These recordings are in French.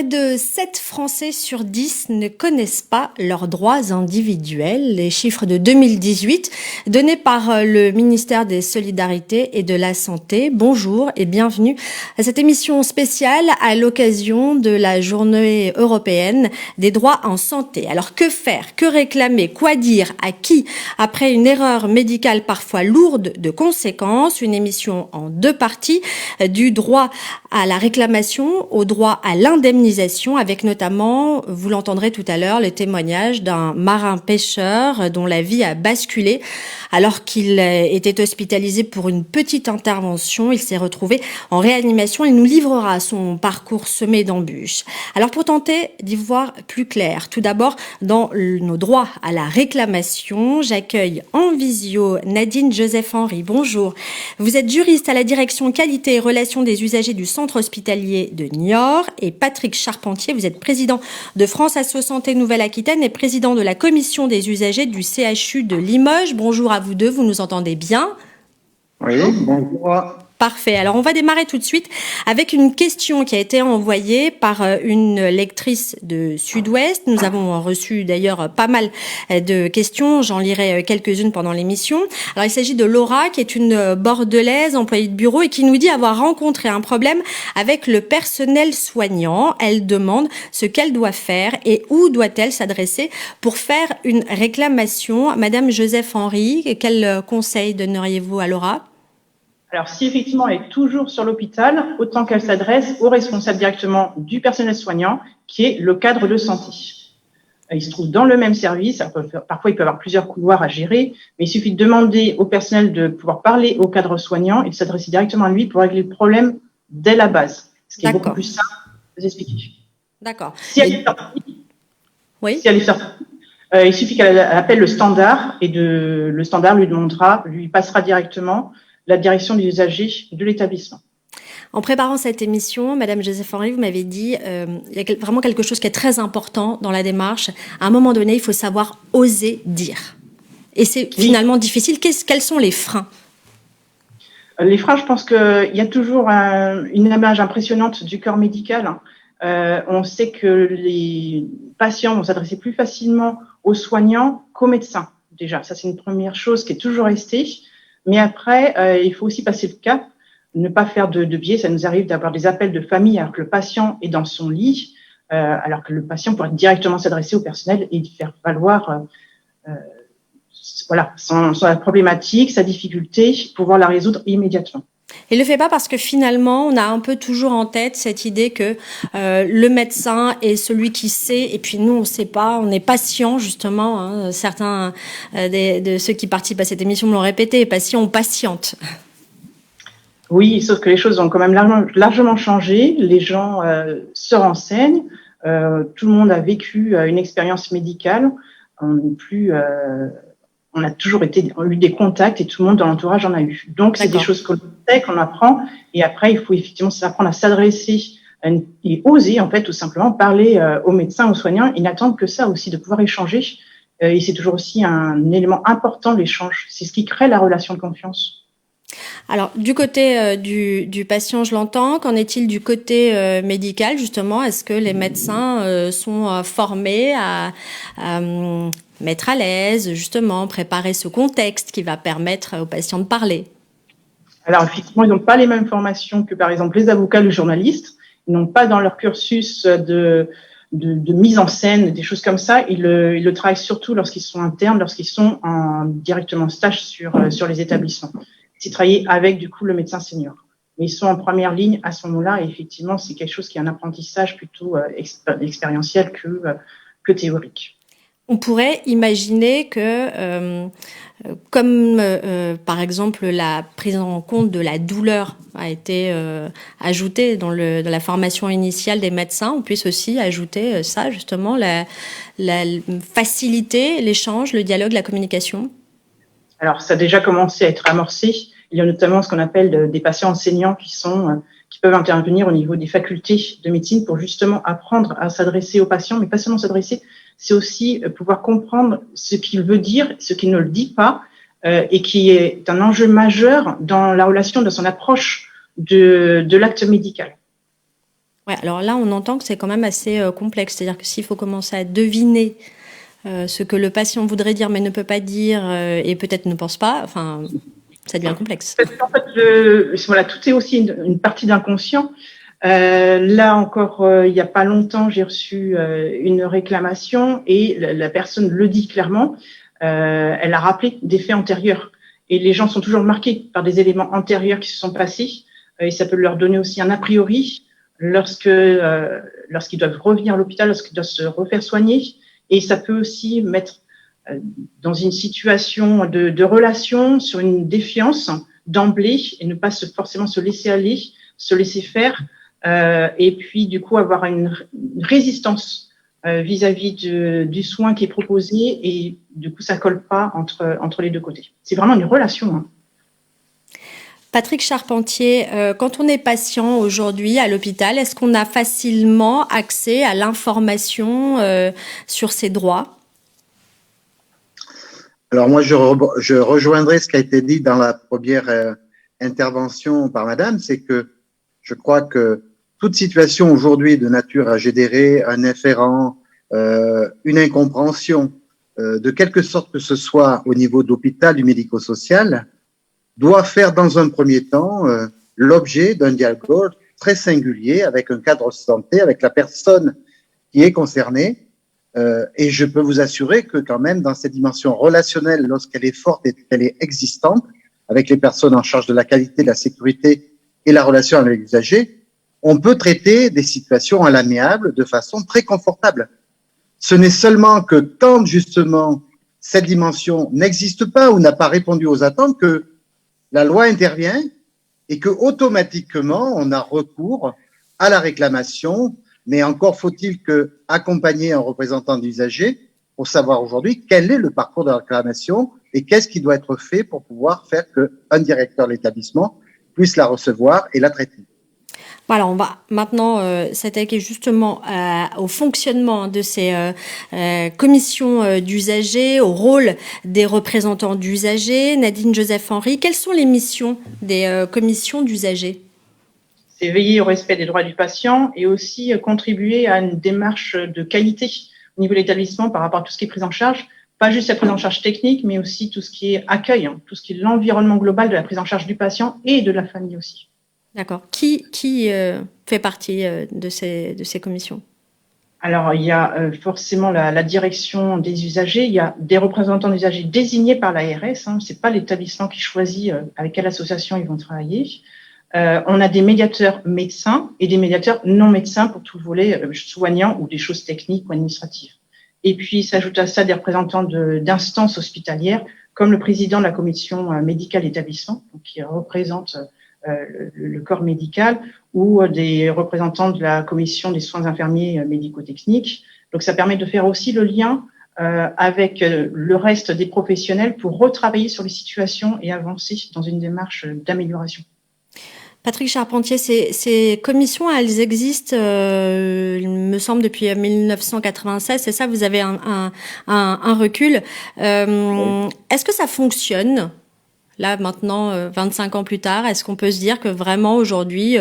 Près de 7 Français sur 10 ne connaissent pas leurs droits individuels. Les chiffres de 2018 donnés par le ministère des Solidarités et de la Santé. Bonjour et bienvenue à cette émission spéciale à l'occasion de la Journée européenne des droits en santé. Alors que faire, que réclamer, quoi dire, à qui? Après une erreur médicale parfois lourde de conséquences, une émission en 2 parties, du droit à la réclamation au droit à l'indemnisation, avec notamment, vous l'entendrez tout à l'heure, le témoignage d'un marin pêcheur dont la vie a basculé alors qu'il était hospitalisé pour une petite intervention. Il s'est retrouvé en réanimation. Il nous livrera son parcours semé d'embûches. Alors pour tenter d'y voir plus clair, tout d'abord dans nos droits à la réclamation, j'accueille en visio Nadine Joseph-Henry. Bonjour. Vous êtes juriste à la direction qualité et relations des usagers du centre hospitalier de Niort, et Patrick Charpentier, vous êtes président de France Asso Santé Nouvelle-Aquitaine et président de la commission des usagers du CHU de Limoges. Bonjour à vous deux, vous nous entendez bien? Oui, bonjour. Parfait. Alors, on va démarrer tout de suite avec une question qui a été envoyée par une lectrice de Sud-Ouest. Nous avons reçu d'ailleurs pas mal de questions. J'en lirai quelques-unes pendant l'émission. Alors, il s'agit de Laura, qui est une Bordelaise, employée de bureau, et qui nous dit avoir rencontré un problème avec le personnel soignant. Elle demande ce qu'elle doit faire et où doit-elle s'adresser pour faire une réclamation. Madame Joseph-Henry, quel conseil donneriez-vous à Laura? Alors, si effectivement elle est toujours sur l'hôpital, autant qu'elle s'adresse au responsable directement du personnel soignant, qui est le cadre de santé. Il se trouve dans le même service. Alors, parfois, il peut y avoir plusieurs couloirs à gérer, mais il suffit de demander au personnel de pouvoir parler au cadre soignant et de s'adresser directement à lui pour régler le problème dès la base, ce qui est beaucoup plus simple de vous expliquer. D'accord. Si elle est sortie, oui. Il suffit qu'elle appelle le standard et le standard lui passera directement la direction des usagers de l'établissement. En préparant cette émission, Madame Joseph-Henry, vous m'avez dit il y a vraiment quelque chose qui est très important dans la démarche. À un moment donné, il faut savoir oser dire. Et c'est finalement difficile. Quels sont les freins? Les freins, je pense qu'il y a toujours une image impressionnante du corps médical. On sait que les patients vont s'adresser plus facilement aux soignants qu'aux médecins. Déjà, ça c'est une première chose qui est toujours restée. Mais après, il faut aussi passer le cap, ne pas faire de biais. Ça nous arrive d'avoir des appels de famille alors que le patient est dans son lit, alors que le patient pourrait directement s'adresser au personnel et faire valoir sa problématique, sa difficulté, pouvoir la résoudre immédiatement. Et le fait pas parce que finalement, on a un peu toujours en tête cette idée que le médecin est celui qui sait, et puis nous, on sait pas, on est patient justement. Hein, certains de ceux qui participent à cette émission me l'ont répété, patient, on patiente. Oui, sauf que les choses ont quand même largement changé. Les gens se renseignent. Tout le monde a vécu une expérience médicale. On a toujours eu des contacts et tout le monde dans l'entourage en a eu. Donc, c'est des choses qu'on sait, qu'on apprend. Et après, il faut effectivement apprendre à s'adresser et oser, en fait, tout simplement parler aux médecins, aux soignants et n'attendre que ça aussi, de pouvoir échanger. Et c'est toujours aussi un élément important, l'échange. C'est ce qui crée la relation de confiance. Alors, du côté du patient, je l'entends. Qu'en est-il du côté médical, justement? Est-ce que les médecins sont formés à mettre à l'aise, justement, préparer ce contexte qui va permettre aux patients de parler? Alors, effectivement, ils n'ont pas les mêmes formations que, par exemple, les avocats, les journalistes. Ils n'ont pas dans leur cursus de mise en scène, des choses comme ça. Ils le travaillent surtout lorsqu'ils sont internes, lorsqu'ils sont directement en stage sur les établissements. C'est travailler avec, du coup, le médecin senior. Mais ils sont en première ligne à ce moment-là. Et effectivement, c'est quelque chose qui est un apprentissage plutôt expérientiel que théorique. On pourrait imaginer que, comme par exemple la prise en compte de la douleur a été ajoutée dans la formation initiale des médecins, on puisse aussi ajouter ça, justement, la faciliter l'échange, le dialogue, la communication. Alors, ça a déjà commencé à être amorcé. Il y a notamment ce qu'on appelle des patients enseignants qui peuvent intervenir au niveau des facultés de médecine pour justement apprendre à s'adresser aux patients, mais pas seulement s'adresser, c'est aussi pouvoir comprendre ce qu'il veut dire, ce qu'il ne le dit pas, et qui est un enjeu majeur dans la relation, dans son approche de l'acte médical. Ouais, alors là, on entend que c'est quand même assez complexe. C'est-à-dire que s'il faut commencer à deviner ce que le patient voudrait dire mais ne peut pas dire et peut-être ne pense pas, enfin, ça devient complexe. En fait, voilà, tout est aussi une partie d'inconscient. Là encore, il n'y a pas longtemps, j'ai reçu une réclamation et la personne le dit clairement. Elle a rappelé des faits antérieurs et les gens sont toujours marqués par des éléments antérieurs qui se sont passés et ça peut leur donner aussi un a priori lorsqu'ils doivent revenir à l'hôpital, lorsqu'ils doivent se refaire soigner et ça peut aussi mettre dans une situation de relation sur une défiance d'emblée et ne pas forcément se laisser aller, se laisser faire et puis du coup avoir une résistance vis-à-vis du soin qui est proposé et du coup ça colle pas entre les deux côtés. C'est vraiment une relation. Hein. Patrick Charpentier, quand on est patient aujourd'hui à l'hôpital, est-ce qu'on a facilement accès à l'information sur ses droits ? Alors moi, je rejoindrai ce qui a été dit dans la première intervention par Madame, c'est que je crois que toute situation aujourd'hui de nature à générer un inférent, une incompréhension, de quelque sorte que ce soit au niveau de l'hôpital, du médico-social, doit faire dans un premier temps l'objet d'un dialogue très singulier avec un cadre de santé, avec la personne qui est concernée. Et je peux vous assurer que quand même dans cette dimension relationnelle, lorsqu'elle est forte et qu'elle est existante, avec les personnes en charge de la qualité, de la sécurité et la relation avec l'usager, on peut traiter des situations à l'amiable de façon très confortable. Ce n'est seulement que quand justement cette dimension n'existe pas ou n'a pas répondu aux attentes que la loi intervient et que automatiquement on a recours à la réclamation, mais encore faut-il que accompagner un représentant d'usager pour savoir aujourd'hui quel est le parcours de la réclamation et qu'est-ce qui doit être fait pour pouvoir faire qu'un directeur de l'établissement puisse la recevoir et la traiter. Voilà, on va maintenant s'attaquer justement au fonctionnement de ces commissions d'usagers, au rôle des représentants d'usagers. Nadine Joseph-Henry, quelles sont les missions des commissions d'usagers ? C'est veiller au respect des droits du patient et aussi contribuer à une démarche de qualité au niveau de l'établissement par rapport à tout ce qui est prise en charge, pas juste la prise en charge technique, mais aussi tout ce qui est accueil, hein, tout ce qui est l'environnement global de la prise en charge du patient et de la famille aussi. D'accord. Qui fait partie de ces commissions ? Alors, il y a forcément la direction des usagers, il y a des représentants d'usagers désignés par l'ARS, hein, c'est pas l'établissement qui choisit avec quelle association ils vont travailler. On a des médiateurs médecins et des médiateurs non médecins pour tout le volet soignant ou des choses techniques ou administratives. Et puis, s'ajoute à ça des représentants d'instances hospitalières, comme le président de la commission médicale d'établissement, qui représente le corps médical, ou des représentants de la commission des soins infirmiers médico-techniques. Donc, ça permet de faire aussi le lien avec le reste des professionnels pour retravailler sur les situations et avancer dans une démarche d'amélioration. Patrick Charpentier, ces commissions, elles existent, il me semble, depuis 1996. C'est ça, vous avez un recul. Oui. Est-ce que ça fonctionne ? Là, maintenant, 25 ans plus tard, est-ce qu'on peut se dire que vraiment, aujourd'hui,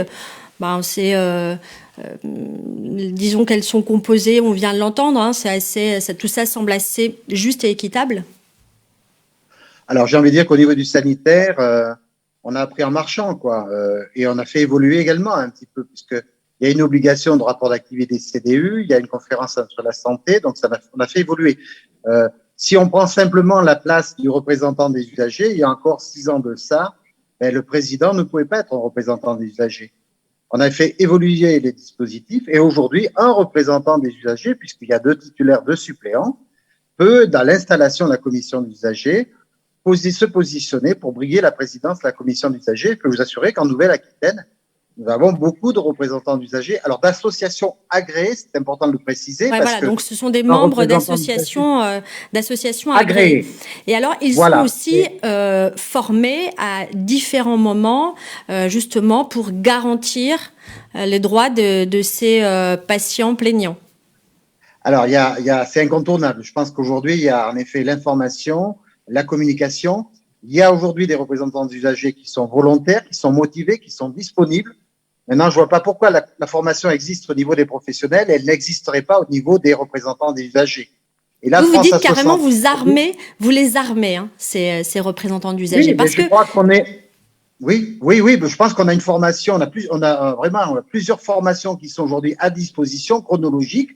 disons qu'elles sont composées, on vient de l'entendre, hein, tout ça semble assez juste et équitable ? Alors, j'ai envie de dire qu'au niveau du sanitaire, on a appris en marchant, quoi, et on a fait évoluer également un petit peu, puisqu'il y a une obligation de rapport d'activité des CDU, il y a une conférence sur la santé, donc on a fait évoluer. Si on prend simplement la place du représentant des usagers, il y a encore 6 ans de ça, le président ne pouvait pas être un représentant des usagers. On a fait évoluer les dispositifs et aujourd'hui, un représentant des usagers, puisqu'il y a 2 titulaires, 2 suppléants, peut, dans l'installation de la commission des usagers, se positionner pour briguer la présidence de la commission d'usagers. Je peux vous assurer qu'en Nouvelle-Aquitaine, nous avons beaucoup de représentants d'usagers, alors d'associations agréées, c'est important de le préciser. Ouais, parce voilà, que donc ce sont des membres d'associations agréées. Et alors, ils sont aussi formés à différents moments, justement, pour garantir les droits de ces patients plaignants. Alors, c'est incontournable. Je pense qu'aujourd'hui, il y a en effet l'information, la communication. Il y a aujourd'hui des représentants d'usagers qui sont volontaires, qui sont motivés, qui sont disponibles. Maintenant, je vois pas pourquoi la formation existe au niveau des professionnels, elle n'existerait pas au niveau des représentants des usagers. Et là, Vous France dites carrément, Association. vous les armez, hein, ces représentants d'usagers, Oui, mais parce je que crois qu'on est. Oui, mais je pense qu'on a une formation, on a plusieurs formations qui sont aujourd'hui à disposition, chronologiques.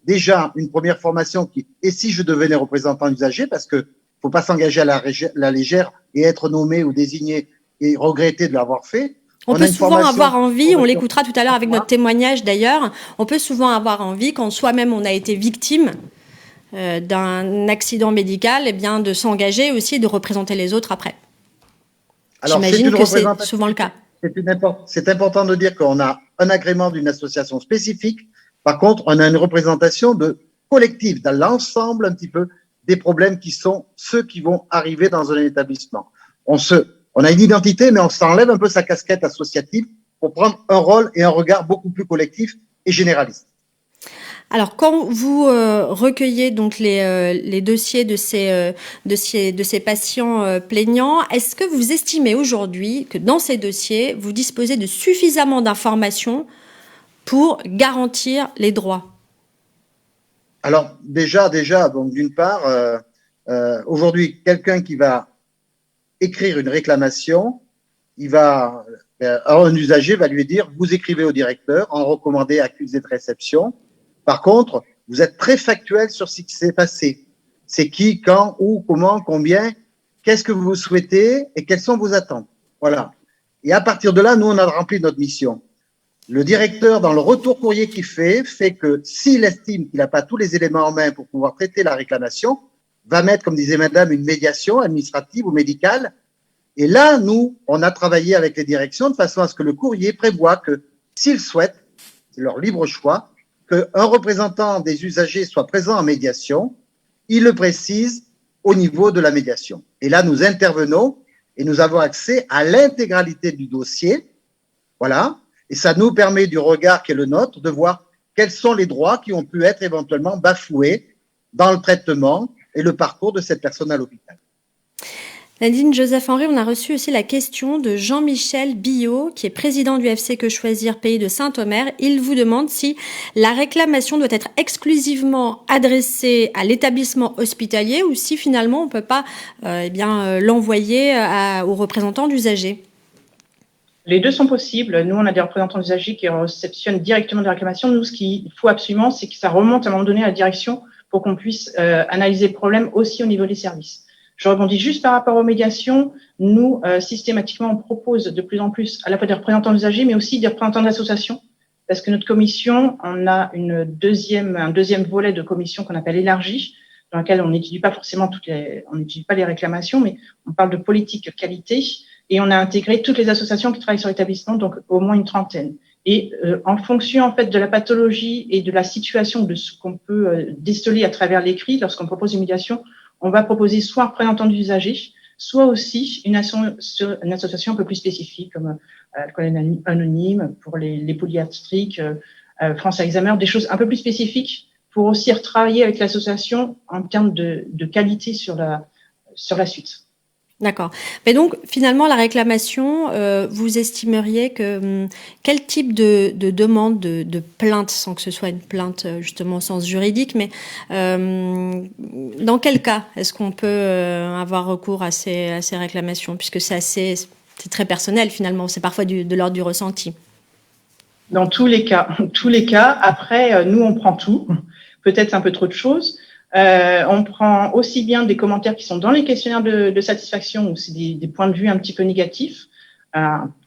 Déjà, une première formation et si je devenais représentant usager, parce que faut pas s'engager à la légère et être nommé ou désigné et regretter de l'avoir fait. on On a peut une souvent formation. avoir envie, on l'écoutera tout à l'heure avec notre témoignage d'ailleurs, on peut souvent avoir envie, quand soi-même on a été victime d'un accident médical, eh bien, de s'engager aussi et de représenter les autres après. Alors, j'imagine que c'est souvent le cas. C'est important de dire qu'on a un agrément d'une association spécifique. Par contre, on a une représentation collective dans l'ensemble un petit peu des problèmes qui sont ceux qui vont arriver dans un établissement. On a une identité, mais on s'enlève un peu sa casquette associative pour prendre un rôle et un regard beaucoup plus collectif et généraliste. Alors, quand vous recueillez donc les dossiers de ces patients plaignants, est-ce que vous estimez aujourd'hui que dans ces dossiers, vous disposez de suffisamment d'informations pour garantir les droits? Alors, déjà, donc d'une part, aujourd'hui, quelqu'un qui va écrire une réclamation, un usager va lui dire, vous écrivez au directeur, en recommandé, accusé de réception. Par contre, vous êtes très factuel sur ce qui s'est passé. C'est qui, quand, où, comment, combien, qu'est-ce que vous souhaitez et quelles sont vos attentes. Voilà. Et à partir de là, nous, on a rempli notre mission. Le directeur, dans le retour courrier qu'il fait que s'il estime qu'il n'a pas tous les éléments en main pour pouvoir traiter la réclamation, va mettre, comme disait madame, une médiation administrative ou médicale. Et là, nous, on a travaillé avec les directions de façon à ce que le courrier prévoit que, s'ils souhaitent, c'est leur libre choix, qu'un représentant des usagers soit présent en médiation, il le précise au niveau de la médiation. Et là, nous intervenons et nous avons accès à l'intégralité du dossier. Voilà. Et ça nous permet, du regard qui est le nôtre, de voir quels sont les droits qui ont pu être éventuellement bafoués dans le traitement et le parcours de cette personne à l'hôpital. Nadine Joseph-Henri, on a reçu aussi la question de Jean-Michel Billot, qui est président du FC Que Choisir Pays de Saint-Omer. Il vous demande si la réclamation doit être exclusivement adressée à l'établissement hospitalier ou si finalement on ne peut pas l'envoyer aux représentants d'usagers. Les deux sont possibles. Nous, on a des représentants d'usagers qui réceptionnent directement des réclamations. Nous, ce qu'il faut absolument, c'est que ça remonte à un moment donné à la direction pour qu'on puisse analyser le problème aussi au niveau des services. Je rebondis juste par rapport aux médiations. Nous, systématiquement, on propose de plus en plus à la fois des représentants d'usagers, mais aussi des représentants d'associations, parce que notre commission, on a un deuxième volet de commission qu'on appelle élargi, dans lequel on n'étudie pas forcément on n'étudie pas les réclamations, mais on parle de politique qualité, et on a intégré toutes les associations qui travaillent sur l'établissement, donc au moins une trentaine. Et en fonction en fait de la pathologie et de la situation, de ce qu'on peut déceler à travers l'écrit, lorsqu'on propose une médiation, on va proposer soit un représentant d'usager, soit aussi une association un peu plus spécifique, comme Alcool Anonyme, pour les polyarthriques, France Alzheimer, des choses un peu plus spécifiques pour aussi retravailler avec l'association en termes de qualité sur la suite. D'accord. Mais donc, finalement, la réclamation, vous estimeriez que quel type de demande, de plainte, sans que ce soit une plainte justement au sens juridique, mais dans quel cas est-ce qu'on peut avoir recours à ces réclamations, puisque c'est très personnel finalement, c'est parfois de l'ordre du ressenti. Dans tous les cas. Après, nous, on prend tout. Peut-être un peu trop de choses. On prend aussi bien des commentaires qui sont dans les questionnaires de satisfaction où c'est des points de vue un petit peu négatifs,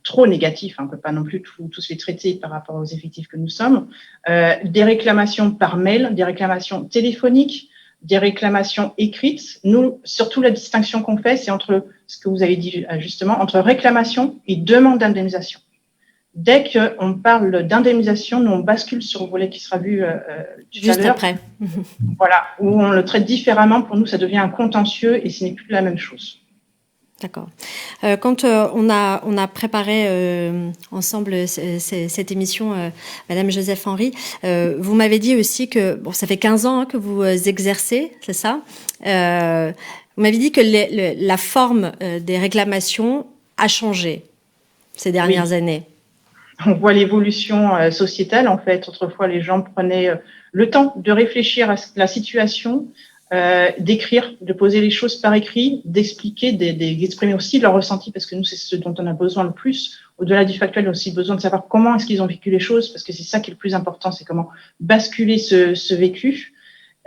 trop négatifs, on ne peut pas non plus tous les traiter par rapport aux effectifs que nous sommes, des réclamations par mail, des réclamations téléphoniques, des réclamations écrites. Nous, surtout la distinction qu'on fait, c'est entre ce que vous avez dit justement, entre réclamation et demande d'indemnisation. Dès qu'on parle d'indemnisation, nous, on bascule sur le volet qui sera vu juste après. Voilà, où on le traite différemment. Pour nous, ça devient un contentieux et ce n'est plus la même chose. D'accord. Quand on a préparé ensemble cette émission, Madame Joseph-Henri, vous m'avez dit aussi que ça fait 15 ans que vous exercez, c'est ça. Vous m'avez dit que la forme des réclamations a changé ces dernières années. On voit l'évolution sociétale, en fait. Autrefois, les gens prenaient le temps de réfléchir à la situation, d'écrire, de poser les choses par écrit, d'expliquer, d'exprimer aussi leur ressenti, parce que nous, c'est ce dont on a besoin le plus. Au-delà du factuel, on a aussi besoin de savoir comment est-ce qu'ils ont vécu les choses, parce que c'est ça qui est le plus important, c'est comment basculer ce vécu.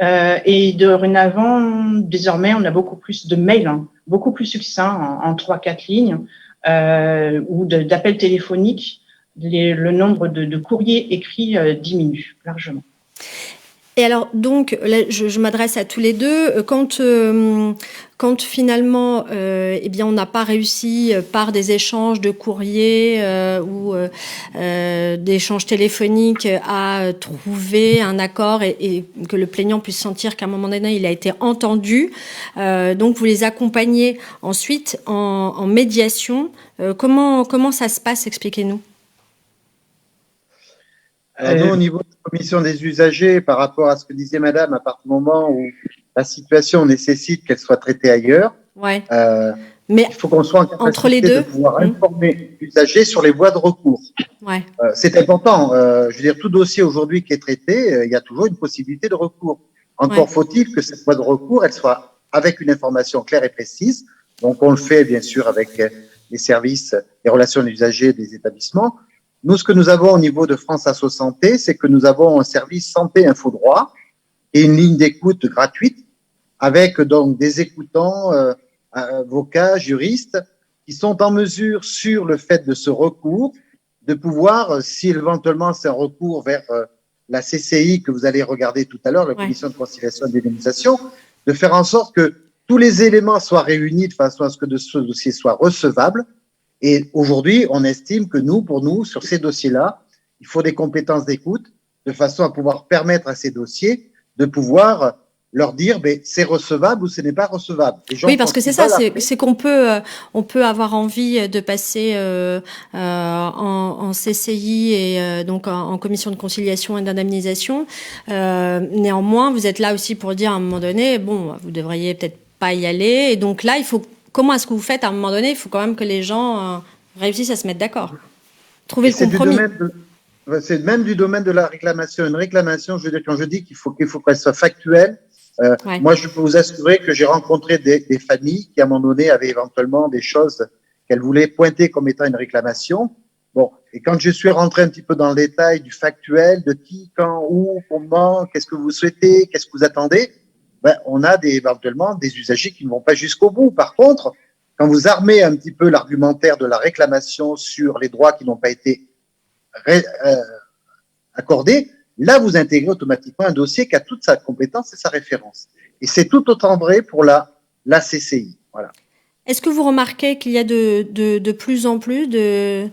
Et dorénavant, désormais, on a beaucoup plus de mails, beaucoup plus succincts, en 3-4 lignes, ou d'appels téléphoniques. Le nombre de courriers écrits diminue largement. Et alors, donc, là, je m'adresse à tous les deux. Quand finalement, eh bien, on n'a pas réussi par des échanges de courriers ou d'échanges téléphoniques à trouver un accord et que le plaignant puisse sentir qu'à un moment donné, il a été entendu. Donc, vous les accompagnez ensuite en médiation. Comment ça se passe? Expliquez-nous. Alors nous, au niveau de la commission des usagers, par rapport à ce que disait Madame, à partir du moment où la situation nécessite qu'elle soit traitée ailleurs, ouais. Mais il faut qu'on soit en capacité entre les deux, de pouvoir informer l'usager sur les voies de recours. Ouais. C'est important. Je veux dire, tout dossier aujourd'hui qui est traité, il y a toujours une possibilité de recours. Encore faut-il que cette voie de recours, elle soit avec une information claire et précise. Donc, on le fait, bien sûr, avec les services, les relations des usagers des établissements. Nous, ce que nous avons au niveau de France Asso Santé, c'est que nous avons un service santé info droit et une ligne d'écoute gratuite avec donc des écoutants, avocats, juristes qui sont en mesure sur le fait de ce recours de pouvoir, si éventuellement c'est un recours vers la CCI que vous allez regarder tout à l'heure, la Commission de conciliation et d'indemnisation, de faire en sorte que tous les éléments soient réunis de façon à ce que ce dossier soit recevable. Et aujourd'hui, on estime que pour nous, sur ces dossiers-là, il faut des compétences d'écoute de façon à pouvoir permettre à ces dossiers de pouvoir leur dire c'est recevable ou ce n'est pas recevable. Oui, parce que c'est ça, c'est qu'on on peut avoir envie de passer en CCI et donc en commission de conciliation et d'indemnisation. Néanmoins, vous êtes là aussi pour dire à un moment donné, bon, vous devriez peut-être pas y aller. Et donc là, comment est-ce que vous faites à un moment donné? Il faut quand même que les gens réussissent à se mettre d'accord. Trouver le compromis. C'est même du domaine de la réclamation. Une réclamation, je veux dire, quand je dis qu'il faut qu'elle soit factuelle, moi, je peux vous assurer que j'ai rencontré des familles qui, à un moment donné, avaient éventuellement des choses qu'elles voulaient pointer comme étant une réclamation. Bon, et quand je suis rentré un petit peu dans le détail du factuel, de qui, quand, où, comment, qu'est-ce que vous souhaitez, qu'est-ce que vous attendez, on a éventuellement des usagers qui ne vont pas jusqu'au bout. Par contre, quand vous armez un petit peu l'argumentaire de la réclamation sur les droits qui n'ont pas été accordés, là, vous intégrez automatiquement un dossier qui a toute sa compétence et sa référence. Et c'est tout autant vrai pour la CCI. Voilà. Est-ce que vous remarquez qu'il y a de plus en plus de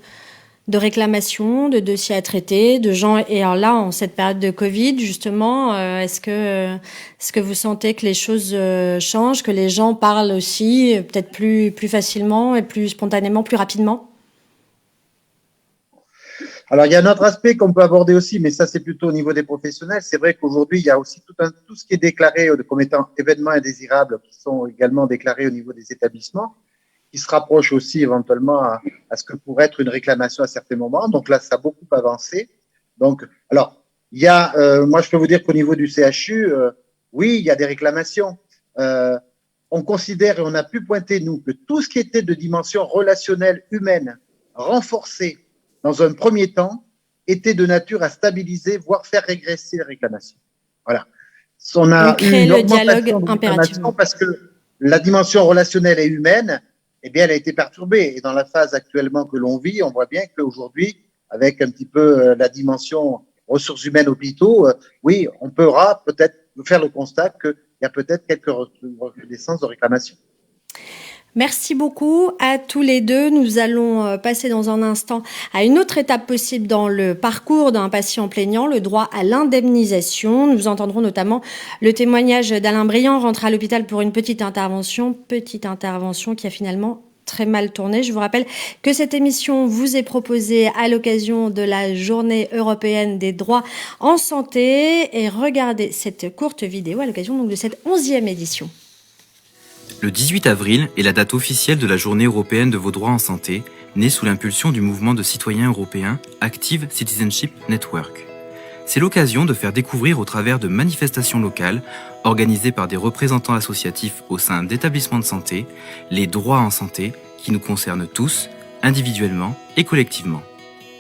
réclamations, de dossiers à traiter, de gens, et alors là, en cette période de Covid, justement, est-ce que vous sentez que les choses changent, que les gens parlent aussi, peut-être plus facilement et plus spontanément, plus rapidement? Alors, il y a un autre aspect qu'on peut aborder aussi, mais ça, c'est plutôt au niveau des professionnels. C'est vrai qu'aujourd'hui, il y a aussi tout ce qui est déclaré comme étant événements indésirables qui sont également déclarés au niveau des établissements, qui se rapprochent aussi éventuellement à ce que pourrait être une réclamation à certains moments. Donc là, ça a beaucoup avancé. Donc, alors, il y a, moi, je peux vous dire qu'au niveau du CHU, oui, il y a des réclamations. On considère et on a pu pointer, nous, que tout ce qui était de dimension relationnelle humaine, renforcée, dans un premier temps, était de nature à stabiliser, voire faire régresser les réclamations. Voilà. On a créer eu le dialogue impérativement. parce que la dimension relationnelle et humaine, eh bien, elle a été perturbée. Et dans la phase actuellement que l'on vit, on voit bien qu'aujourd'hui, avec un petit peu la dimension ressources humaines hôpitaux, oui, on pourra peut-être faire le constat qu'il y a peut-être quelques recrudescences de réclamations. Merci beaucoup à tous les deux. Nous allons passer dans un instant à une autre étape possible dans le parcours d'un patient plaignant, le droit à l'indemnisation. Nous entendrons notamment le témoignage d'Alain Briand, rentré à l'hôpital pour une petite intervention qui a finalement très mal tourné. Je vous rappelle que cette émission vous est proposée à l'occasion de la Journée européenne des droits en santé, et regardez cette courte vidéo à l'occasion donc de cette 11e édition. Le 18 avril est la date officielle de la Journée européenne de vos droits en santé, né sous l'impulsion du mouvement de citoyens européens Active Citizenship Network. C'est l'occasion de faire découvrir au travers de manifestations locales, organisées par des représentants associatifs au sein d'établissements de santé, les droits en santé qui nous concernent tous, individuellement et collectivement.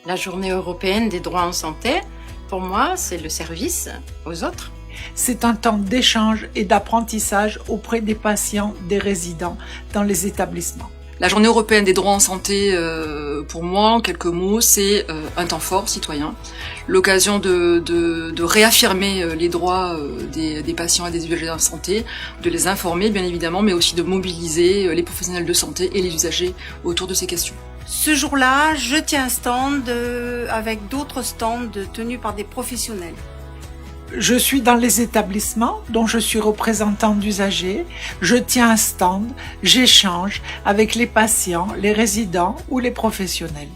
La journée européenne des droits en santé, pour moi, c'est le service aux autres. C'est un temps d'échange et d'apprentissage auprès des patients, des résidents dans les établissements. La journée européenne des droits en santé, pour moi, en quelques mots, c'est un temps fort citoyen, l'occasion de réaffirmer les droits des patients et des usagers de la santé, de les informer bien évidemment, mais aussi de mobiliser les professionnels de santé et les usagers autour de ces questions. Ce jour-là, je tiens un stand avec d'autres stands tenus par des professionnels. Je suis dans les établissements dont je suis représentant d'usagers, je tiens un stand, j'échange avec les patients, les résidents ou les professionnels.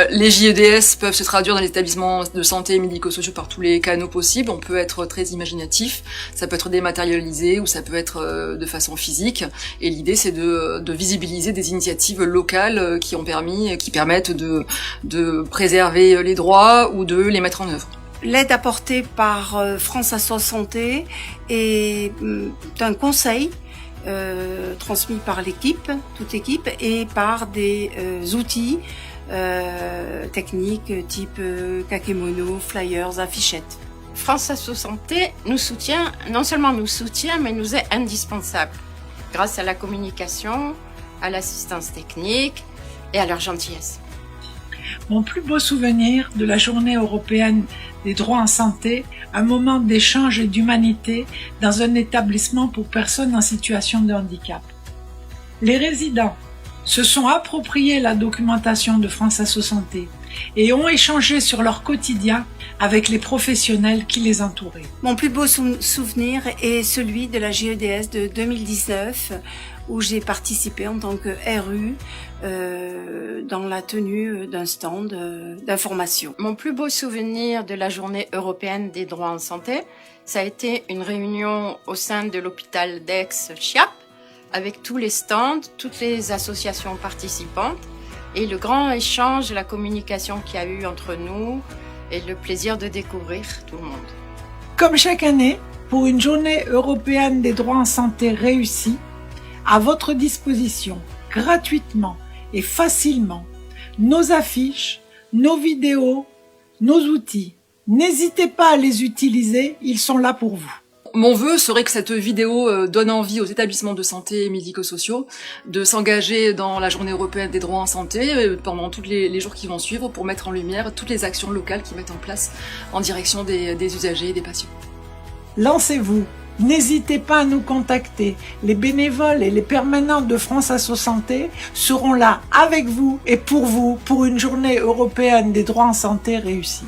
Les JEDS peuvent se traduire dans les établissements de santé et médico-sociaux par tous les canaux possibles. On peut être très imaginatif, ça peut être dématérialisé ou ça peut être de façon physique. Et l'idée, c'est de visibiliser des initiatives locales qui permettent de préserver les droits ou de les mettre en œuvre. L'aide apportée par France Asso Santé est un conseil transmis par l'équipe, toute équipe, et par des outils techniques type kakémono, flyers, affichettes. France Asso Santé nous soutient, non seulement nous soutient, mais nous est indispensable grâce à la communication, à l'assistance technique et à leur gentillesse. Mon plus beau souvenir de la journée européenne des droits en santé, un moment d'échange et d'humanité dans un établissement pour personnes en situation de handicap. Les résidents se sont appropriés la documentation de France Asso Santé et ont échangé sur leur quotidien avec les professionnels qui les entouraient. Mon plus beau souvenir est celui de la JEDS de 2019 où j'ai participé en tant que RU dans la tenue d'un stand d'information. Mon plus beau souvenir de la journée européenne des droits en santé, ça a été une réunion au sein de l'hôpital d'Aix-Chiappe avec tous les stands, toutes les associations participantes et le grand échange, la communication qu'il y a eu entre nous et le plaisir de découvrir tout le monde. Comme chaque année, pour une journée européenne des droits en santé réussie, à votre disposition, gratuitement et facilement, nos affiches, nos vidéos, nos outils. N'hésitez pas à les utiliser, ils sont là pour vous. Mon vœu serait que cette vidéo donne envie aux établissements de santé et médico-sociaux de s'engager dans la journée européenne des droits en santé pendant tous les jours qui vont suivre pour mettre en lumière toutes les actions locales qu'ils mettent en place en direction des usagers et des patients. Lancez-vous, n'hésitez pas à nous contacter. Les bénévoles et les permanents de France Asso Santé seront là avec vous et pour une journée européenne des droits en santé réussie.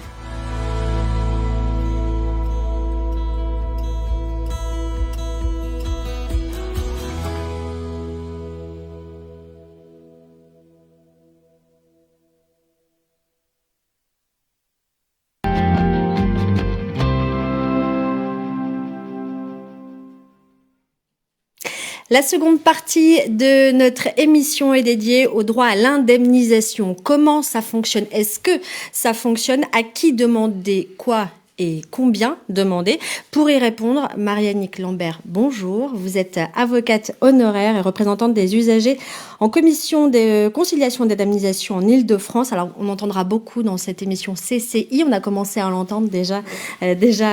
La seconde partie de notre émission est dédiée au droit à l'indemnisation. Comment ça fonctionne? Est-ce que ça fonctionne? À qui demander quoi et combien demander? Pour y répondre, Marie-Annick Lambert, bonjour. Vous êtes avocate honoraire et représentante des usagers en commission de conciliation d'indemnisation en Île-de-France. Alors, on entendra beaucoup dans cette émission CCI. On a commencé à l'entendre déjà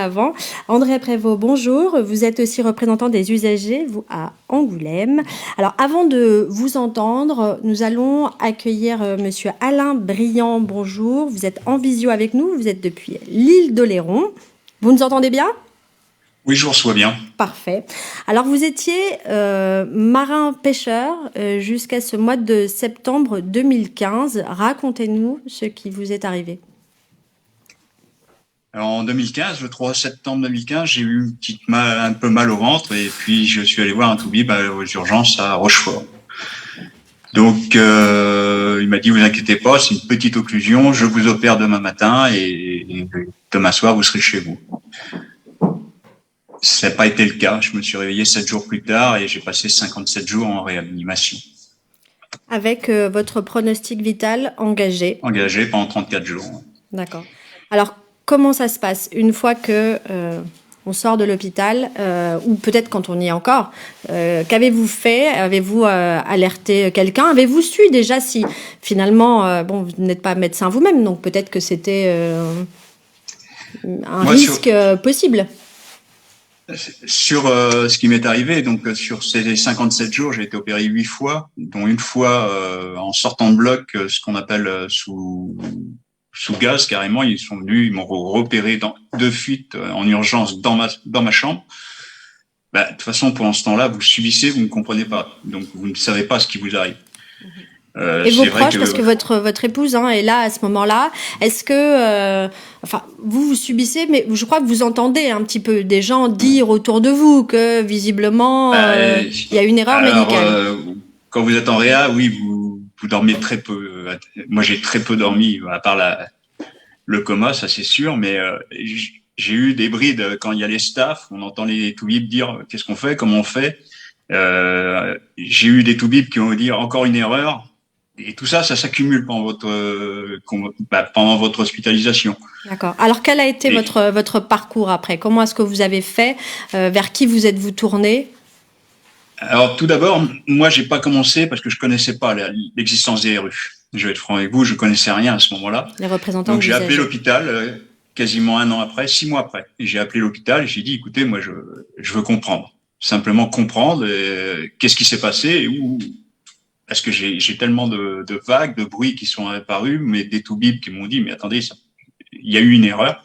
avant. André Prévost, bonjour. Vous êtes aussi représentant des usagers, vous, à Angoulême. Alors, avant de vous entendre, nous allons accueillir monsieur Alain Briand. Bonjour. Vous êtes en visio avec nous. Vous êtes depuis l'île d'Oléron. Vous nous entendez bien ? Oui, je vous reçois bien. Parfait. Alors, vous étiez marin-pêcheur jusqu'à ce mois de septembre 2015. Racontez-nous ce qui vous est arrivé. Alors, en 2015, le 3 septembre 2015, j'ai eu un peu mal au ventre et puis je suis allé voir un toubib aux urgences à Rochefort. Donc, il m'a dit, vous inquiétez pas, c'est une petite occlusion, je vous opère demain matin et demain soir, vous serez chez vous. Ça n'a pas été le cas. Je me suis réveillé 7 jours plus tard et j'ai passé 57 jours en réanimation. Avec votre pronostic vital engagé. Engagé pendant 34 jours. D'accord. Alors, comment ça se passe une fois que on sort de l'hôpital, ou peut-être quand on y est encore? Qu'avez-vous fait? Avez-vous alerté quelqu'un? Avez-vous su déjà si finalement, bon, vous n'êtes pas médecin vous-même, donc peut-être que c'était un risque possible. Sur ce qui m'est arrivé, donc sur ces 57 jours, j'ai été opéré 8 fois, dont une fois en sortant de bloc, ce qu'on appelle sous gaz carrément. Ils sont venus, ils m'ont repéré de fuite en urgence dans ma chambre. Bah, de toute façon, pendant ce temps-là, vous subissez, vous ne comprenez pas, donc vous ne savez pas ce qui vous arrive. Et vos proches, parce que votre épouse est là à ce moment-là, est-ce que, enfin, vous subissez, mais je crois que vous entendez un petit peu des gens dire autour de vous que visiblement il y a une erreur médicale. Quand vous êtes en réa, oui, vous dormez très peu. Moi, j'ai très peu dormi, à part le coma, ça c'est sûr, mais j'ai eu des brides quand il y a les staffs, on entend les toubibs dire qu'est-ce qu'on fait, comment on fait. J'ai eu des toubibs qui vont dire encore une erreur. Et tout ça, ça s'accumule pendant votre hospitalisation. D'accord. Alors, quel a été votre parcours après? Comment est-ce que vous avez fait? Vers qui vous êtes-vous tourné? Alors, tout d'abord, moi, j'ai pas commencé parce que je connaissais pas l'existence des RU. Je vais être franc avec vous, je connaissais rien à ce moment-là. Les représentants. Donc, j'ai appelé l'hôpital quasiment 1 an après, 6 mois après. Et j'ai appelé l'hôpital et j'ai dit, écoutez, moi, je veux comprendre. Simplement comprendre qu'est-ce qui s'est passé parce que j'ai tellement de vagues, de bruits qui sont apparus, mais des toubibs qui m'ont dit, mais attendez, il y a eu une erreur.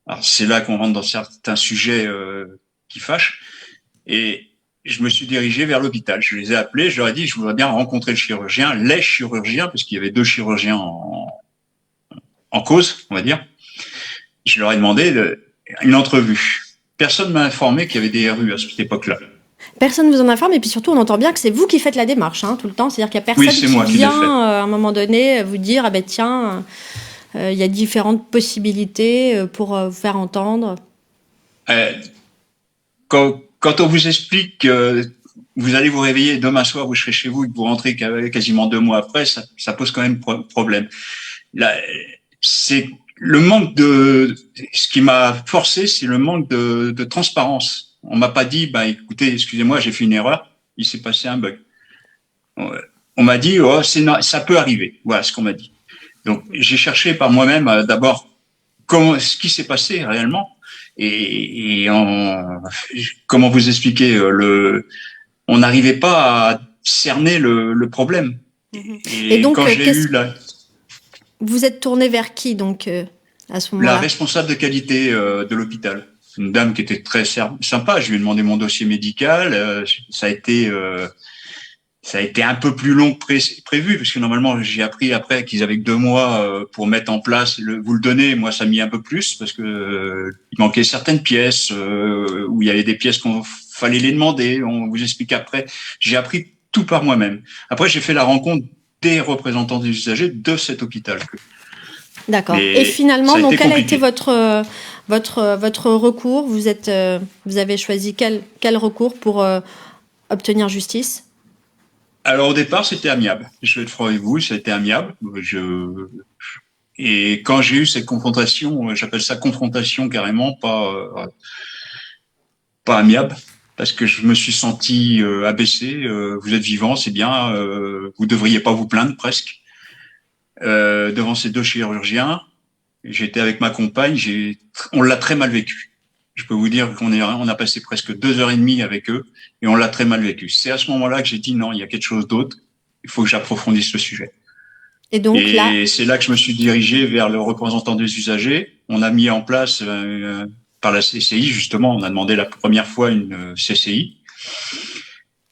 Alors, c'est là qu'on rentre dans certains sujets qui fâchent. Et je me suis dirigé vers l'hôpital. Je les ai appelés, je leur ai dit, je voudrais bien rencontrer les chirurgiens, parce qu'il y avait 2 chirurgiens en cause, on va dire. Je leur ai demandé une entrevue. Personne m'a informé qu'il y avait des RU à cette époque-là. Personne ne vous en informe, et puis surtout, on entend bien que c'est vous qui faites la démarche, tout le temps. C'est-à-dire qu'il n'y a personne qui vient, à un moment donné, vous dire, ah ben tiens, il y a différentes possibilités pour vous faire entendre. Quand on vous explique que vous allez vous réveiller demain soir, vous serez chez vous et que vous rentrez quasiment 2 mois après, ça pose quand même problème. Là, c'est le manque ce qui m'a forcé, c'est le manque de transparence. On m'a pas dit, écoutez, excusez-moi, j'ai fait une erreur, il s'est passé un bug. On m'a dit, ça peut arriver. Voilà ce qu'on m'a dit. Donc, j'ai cherché par moi-même d'abord ce qui s'est passé réellement et comment vous expliquer on n'arrivait pas à cerner le problème. Et donc, quand j'ai vous êtes tourné vers qui donc à ce moment-là? La responsable de qualité de l'hôpital. Une dame qui était très sympa. Je lui ai demandé mon dossier médical. Ça a été un peu plus long que prévu, parce que normalement, j'ai appris après qu'ils avaient que 2 mois pour mettre en place vous le donner. Moi, ça a mis un peu plus, parce que il manquait certaines pièces, où il y avait des pièces qu'on fallait les demander. On vous explique après. J'ai appris tout par moi-même. Après, j'ai fait la rencontre des représentants des usagers de cet hôpital. D'accord. Et finalement, donc, quel a été votre recours? Vous avez choisi quel recours pour obtenir justice? Alors, au départ, c'était amiable. Je vais être franc avec vous, ça a été amiable. Et quand j'ai eu cette confrontation, j'appelle ça confrontation carrément, pas amiable, parce que je me suis senti abaissé. Vous êtes vivant, c'est bien. Vous devriez pas vous plaindre, presque. Devant ces 2 chirurgiens, j'étais avec ma compagne, on l'a très mal vécu. Je peux vous dire on a passé presque 2h30 avec eux et on l'a très mal vécu. C'est à ce moment-là que j'ai dit non, il y a quelque chose d'autre. Il faut que j'approfondisse le sujet. Et donc c'est là que je me suis dirigé vers le représentant des usagers. On a mis en place par la CCI, justement, on a demandé la première fois une CCI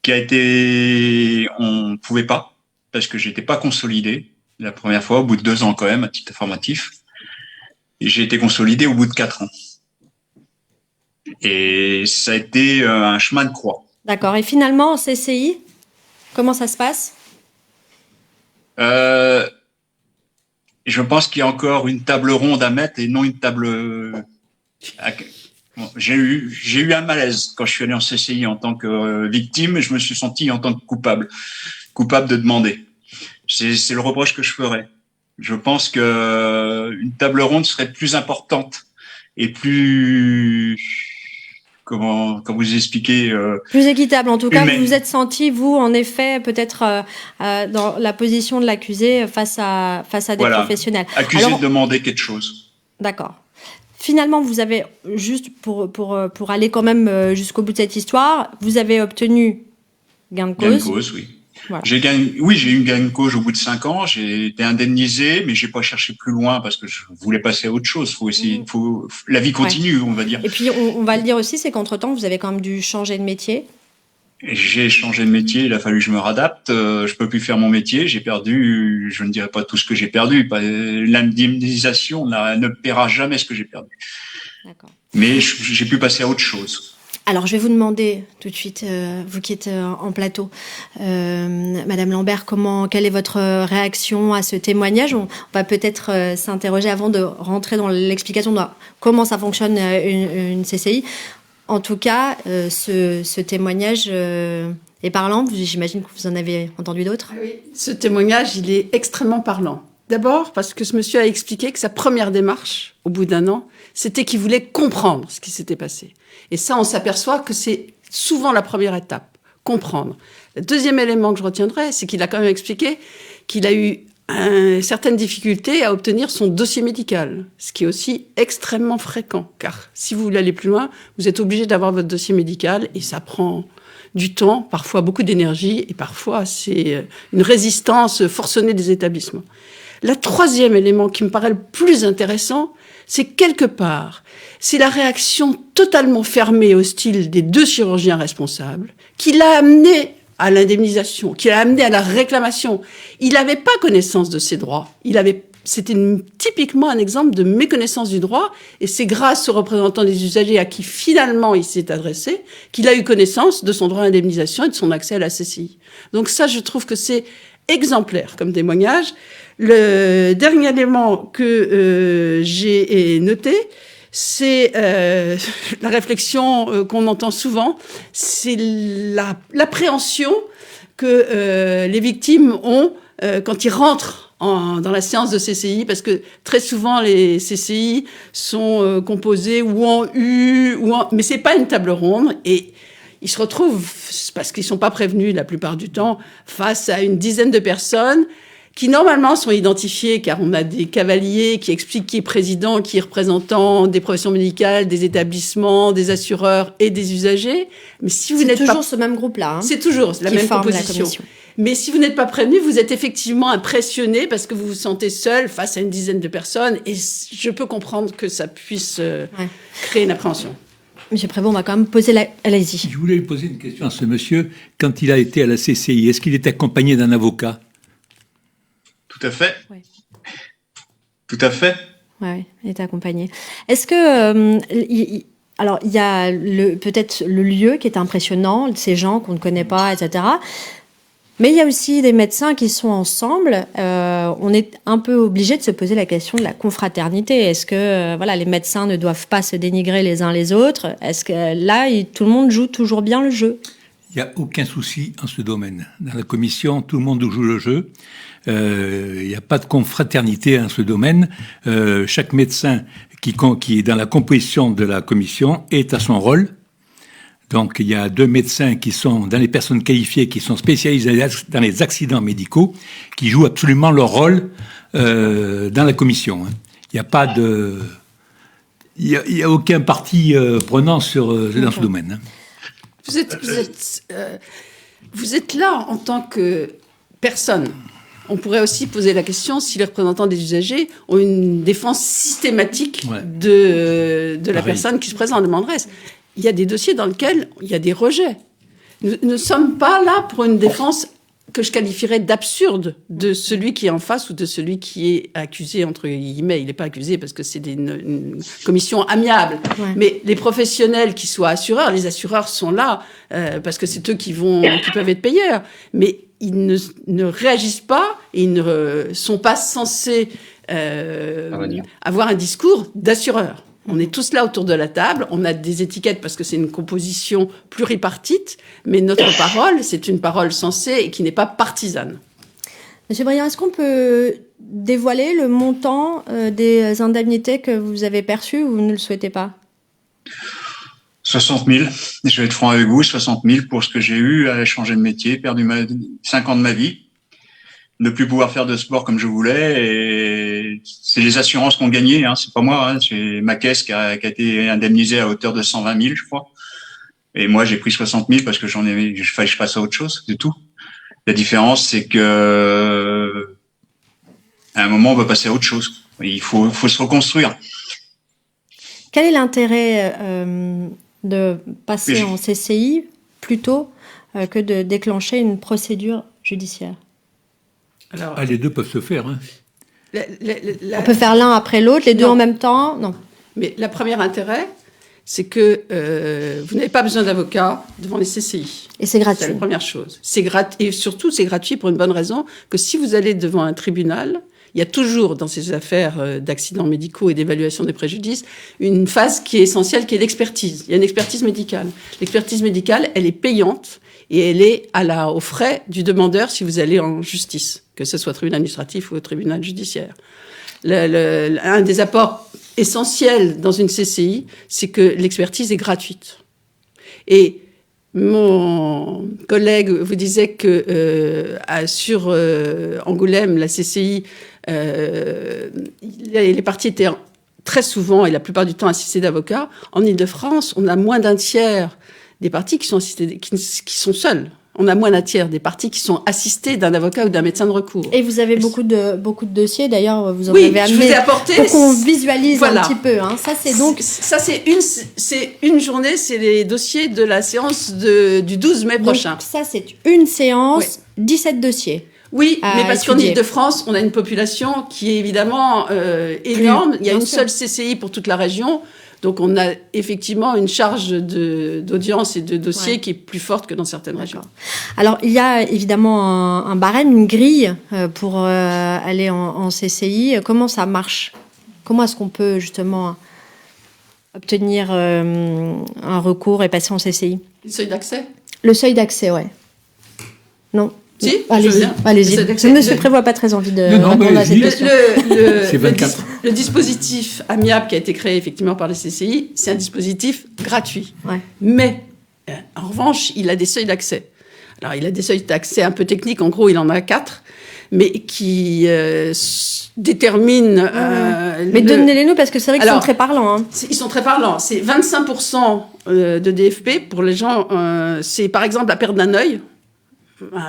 qui a été, on ne pouvait pas parce que j'étais pas consolidé. La première fois, au bout de 2 ans quand même, à titre informatif. Et j'ai été consolidé au bout de 4 ans. Et ça a été un chemin de croix. D'accord. Et finalement, en CCI, comment ça se passe? Je pense qu'il y a encore une table ronde à mettre et non une table... Bon, j'ai eu un malaise quand je suis allé en CCI en tant que victime et je me suis senti en tant que coupable. coupable de demander. C'est le reproche que je ferais. Je pense que une table ronde serait plus importante et plus, comment vous expliquer, plus équitable. En tout cas, humaine. vous vous êtes senti, vous, en effet, peut-être dans la position de l'accusé face à des professionnels. Accusé de demander quelque chose. D'accord. Finalement, vous avez, juste pour aller quand même jusqu'au bout de cette histoire, vous avez obtenu gain de cause. Gain de cause, oui. Voilà. J'ai eu gain de cause au bout de 5 ans. J'ai été indemnisé, mais j'ai pas cherché plus loin parce que je voulais passer à autre chose. La vie continue, on va dire. Et puis, on va le dire aussi, c'est qu'entre-temps, vous avez quand même dû changer de métier. J'ai changé de métier, il a fallu que je me réadapte. Je peux plus faire mon métier. J'ai perdu, je ne dirais pas tout ce que j'ai perdu. L'indemnisation ne paiera jamais ce que j'ai perdu. D'accord. Mais j'ai pu passer à autre chose. Alors, je vais vous demander tout de suite, vous qui êtes en plateau, Madame Lambert, quelle est votre réaction à ce témoignage ? On va peut-être s'interroger avant de rentrer dans l'explication de comment ça fonctionne une CCI. En tout cas, ce témoignage est parlant. J'imagine que vous en avez entendu d'autres. Oui, ce témoignage, il est extrêmement parlant. D'abord, parce que ce monsieur a expliqué que sa première démarche, au bout d'1 an, c'était qu'il voulait comprendre ce qui s'était passé. Et ça, on s'aperçoit que c'est souvent la première étape, comprendre. Le deuxième élément que je retiendrai, c'est qu'il a quand même expliqué qu'il a eu certaines difficultés à obtenir son dossier médical, ce qui est aussi extrêmement fréquent, car si vous voulez aller plus loin, vous êtes obligé d'avoir votre dossier médical et ça prend du temps, parfois beaucoup d'énergie et parfois c'est une résistance forcenée des établissements. Le troisième élément qui me paraît le plus intéressant, c'est quelque part, c'est la réaction totalement fermée et hostile des 2 chirurgiens responsables qui l'a amené à l'indemnisation, qui l'a amené à la réclamation. Il n'avait pas connaissance de ses droits. C'était typiquement un exemple de méconnaissance du droit, et c'est grâce aux représentants des usagers à qui finalement il s'est adressé qu'il a eu connaissance de son droit à l'indemnisation et de son accès à la CCI. Donc ça, je trouve que c'est exemplaire comme témoignage. Le dernier élément que j'ai noté, c'est la réflexion qu'on entend souvent, c'est l'appréhension que les victimes ont quand ils rentrent dans la séance de CCI, parce que très souvent les CCI sont composées ou en U, mais c'est pas une table ronde, et ils se retrouvent, parce qu'ils sont pas prévenus la plupart du temps, face à une dizaine de personnes qui normalement sont identifiés, car on a des cavaliers qui expliquent qui est président, qui est représentant des professions médicales, des établissements, des assureurs et des usagers. Mais si vous n'êtes pas... C'est toujours ce même groupe-là. C'est toujours la même composition. Mais si vous n'êtes pas prévenu, vous êtes effectivement impressionné parce que vous vous sentez seul face à une dizaine de personnes, et je peux comprendre que ça puisse créer une appréhension. Monsieur Prévost, on va quand même poser Allez-y. Je voulais poser une question à ce monsieur. Quand il a été à la CCI, est-ce qu'il est accompagné d'un avocat ? Tout à fait. Oui. Tout à fait. Oui, il est accompagné. Est-ce que... alors, il y a peut-être le lieu qui est impressionnant, ces gens qu'on ne connaît pas, etc. Mais il y a aussi des médecins qui sont ensemble. On est un peu obligé de se poser la question de la confraternité. Est-ce que les médecins ne doivent pas se dénigrer les uns les autres ? Est-ce que là, tout le monde joue toujours bien le jeu ? Il n'y a aucun souci en ce domaine. Dans la commission, tout le monde joue le jeu. Il n'y a pas de confraternité en ce domaine. Chaque médecin qui est dans la composition de la commission est à son rôle. Donc, il y a 2 médecins qui sont dans les personnes qualifiées, qui sont spécialisés dans les accidents médicaux, qui jouent absolument leur rôle dans la commission. Il n'y a pas de... Il y a aucun parti prenant dans ce domaine. Vous êtes là en tant que personne. On pourrait aussi poser la question si les représentants des usagers ont une défense systématique de la personne qui se présente en demanderesse. Il y a des dossiers dans lesquels il y a des rejets. Nous ne sommes pas là pour une défense que je qualifierais d'absurde de celui qui est en face ou de celui qui est accusé, entre guillemets. Il n'est pas accusé parce que c'est une commission amiable. Ouais. Mais les professionnels qui soient assureurs, les assureurs sont là parce que c'est eux qui peuvent être payeurs. Mais ils ne réagissent pas et ils ne sont pas censés avoir un discours d'assureur. On est tous là autour de la table, on a des étiquettes parce que c'est une composition pluripartite, mais notre parole, c'est une parole sensée et qui n'est pas partisane. Monsieur Briand, est-ce qu'on peut dévoiler le montant des indemnités que vous avez perçues ou vous ne le souhaitez pas? 60 000. Je vais être franc avec vous, 60 000 pour ce que j'ai eu à changer de métier, perdu 5 ans de ma vie, ne plus pouvoir faire de sport comme je voulais. Et c'est les assurances qui ont gagné, hein, c'est pas moi. Hein, c'est ma caisse qui a été indemnisée à hauteur de 120 000, je crois. Et moi, j'ai pris 60 000 parce que il fallait que je passe à autre chose, c'est tout. La différence, c'est que à un moment, on va passer à autre chose. Il faut se reconstruire. Quel est l'intérêt de passer en CCI plutôt que de déclencher une procédure judiciaire? Alors, les deux peuvent se faire. Hein. On peut faire l'un après l'autre, les deux en même temps? Non. Mais le premier intérêt, c'est que vous n'avez pas besoin d'avocat devant les CCI. Et c'est gratuit. C'est la première chose. Et surtout, c'est gratuit pour une bonne raison, que si vous allez devant un tribunal, il y a toujours, dans ces affaires d'accidents médicaux et d'évaluation des préjudices, une phase qui est essentielle, qui est l'expertise. Il y a une expertise médicale. L'expertise médicale, elle est payante et elle est aux frais du demandeur si vous allez en justice, que ce soit au tribunal administratif ou au tribunal judiciaire. Un des apports essentiels dans une CCI, c'est que l'expertise est gratuite. Et mon collègue vous disait que sur Angoulême, la CCI, les parties étaient très souvent et la plupart du temps assistées d'avocats. En Île-de-France, on a moins d'un tiers des parties qui sont assistées, qui sont seules. On a moins d'un tiers des parties qui sont assistées d'un avocat ou d'un médecin de recours. Et vous avez beaucoup de dossiers, d'ailleurs, vous en avez amené. Je vous ai apporté, pour qu'on visualise un petit peu. Hein. Ça, c'est une journée, c'est les dossiers de la séance du 12 mai prochain. Ça, c'est une séance, 17 dossiers. Oui, mais parce qu'en Île-de-France, on a une population qui est évidemment énorme. Il y a une seule CCI pour toute la région. Donc, on a effectivement une charge d'audience et de dossiers qui est plus forte que dans certaines régions. Alors, il y a évidemment un barème, une grille pour aller en CCI. Comment ça marche? Comment est-ce qu'on peut justement obtenir un recours et passer en CCI? Le seuil d'accès? Le seuil d'accès, ouais. Non. Si, allez-y. Le monsieur prévoit pas très envie de répondre à cette question. C'est 24. Le dispositif amiable qui a été créé effectivement par les CCI, c'est un dispositif gratuit. Ouais. Mais, en revanche, il a des seuils d'accès. Alors, il a des seuils d'accès un peu techniques. En gros, il en a 4, mais qui déterminent... mais donnez-les-nous, parce que c'est vrai qu'ils sont très parlants. Hein. Ils sont très parlants. C'est 25% de DFP pour les gens. C'est par exemple la perte d'un œil.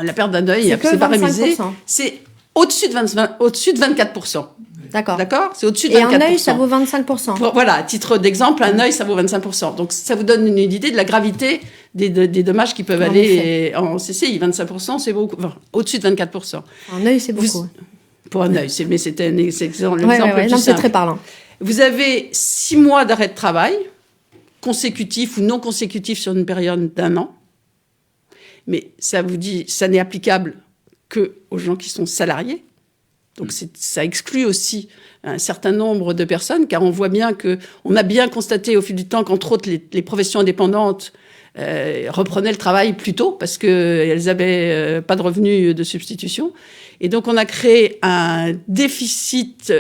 La perte d'un œil, c'est pas révisé. C'est au-dessus de 24%. D'accord. C'est au-dessus de 24%. Et un œil, ça vaut 25%. Voilà, à titre d'exemple, un œil, ça vaut 25%. Donc, ça vous donne une idée de la gravité des dommages qui peuvent aller en CCI. 25%, c'est beaucoup. Enfin, au-dessus de 24%. Un œil, c'est beaucoup. Pour un œil, mais c'était l'exemple plus simple. C'est très parlant. Vous avez 6 mois d'arrêt de travail, consécutifs ou non consécutifs sur une période d'1 an. Mais ça n'est applicable que aux gens qui sont salariés. Donc ça exclut aussi un certain nombre de personnes, car on voit bien on a bien constaté au fil du temps qu'entre autres les professions indépendantes reprenaient le travail plus tôt parce qu'elles n'avaient pas de revenus de substitution. Et donc on a créé un déficit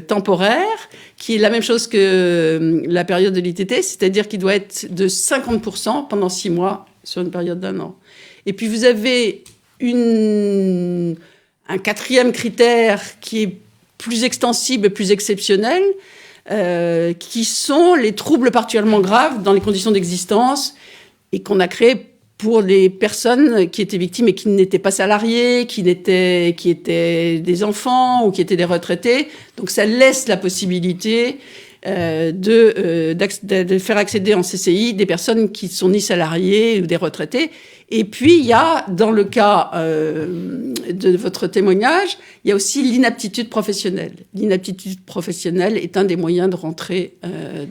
temporaire qui est la même chose que la période de l'ITT, c'est-à-dire qu'il doit être de 50% pendant 6 mois sur une période d'1 an. Et puis vous avez un 4e critère qui est plus extensible et plus exceptionnel, qui sont les troubles particulièrement graves dans les conditions d'existence et qu'on a créé pour les personnes qui étaient victimes et qui n'étaient pas salariées, qui étaient des enfants ou qui étaient des retraités. Donc ça laisse la possibilité de faire accéder en CCI des personnes qui sont ni salariées ou des retraités. Et puis, il y a, dans le cas de votre témoignage, il y a aussi l'inaptitude professionnelle. L'inaptitude professionnelle est un des moyens de rentrer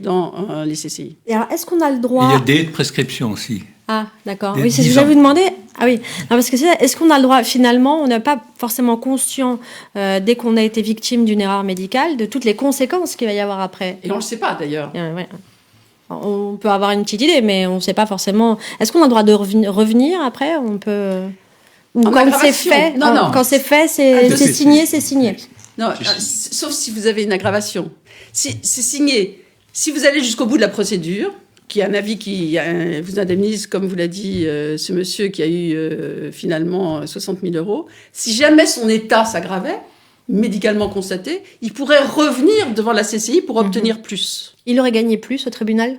dans les CCI. Et alors, est-ce qu'on a le droit... Il y a des prescriptions aussi. Ah, d'accord. Des Oui, c'est ce que 10 je ans. vais vous demander. Ah oui, non, parce que est-ce qu'on a le droit, finalement, on n'est pas forcément conscient, dès qu'on a été victime d'une erreur médicale, de toutes les conséquences qu'il va y avoir après. Et on ne le sait pas d'ailleurs. Ouais. On peut avoir une petite idée, mais on ne sait pas forcément. Est-ce qu'on a le droit de revenir après? On peut. Ou En quand c'est aggravation. fait, Non. quand c'est fait, c'est signé, c'est signé. Non, sauf si vous avez une aggravation. Si c'est signé, si vous allez jusqu'au bout de la procédure, qu'il y a un avis qui vous indemnise, comme vous l'a dit ce monsieur qui a eu finalement 60 000 €, si jamais son état s'aggravait, médicalement constaté, il pourrait revenir devant la CCI pour obtenir plus. Il aurait gagné plus au tribunal?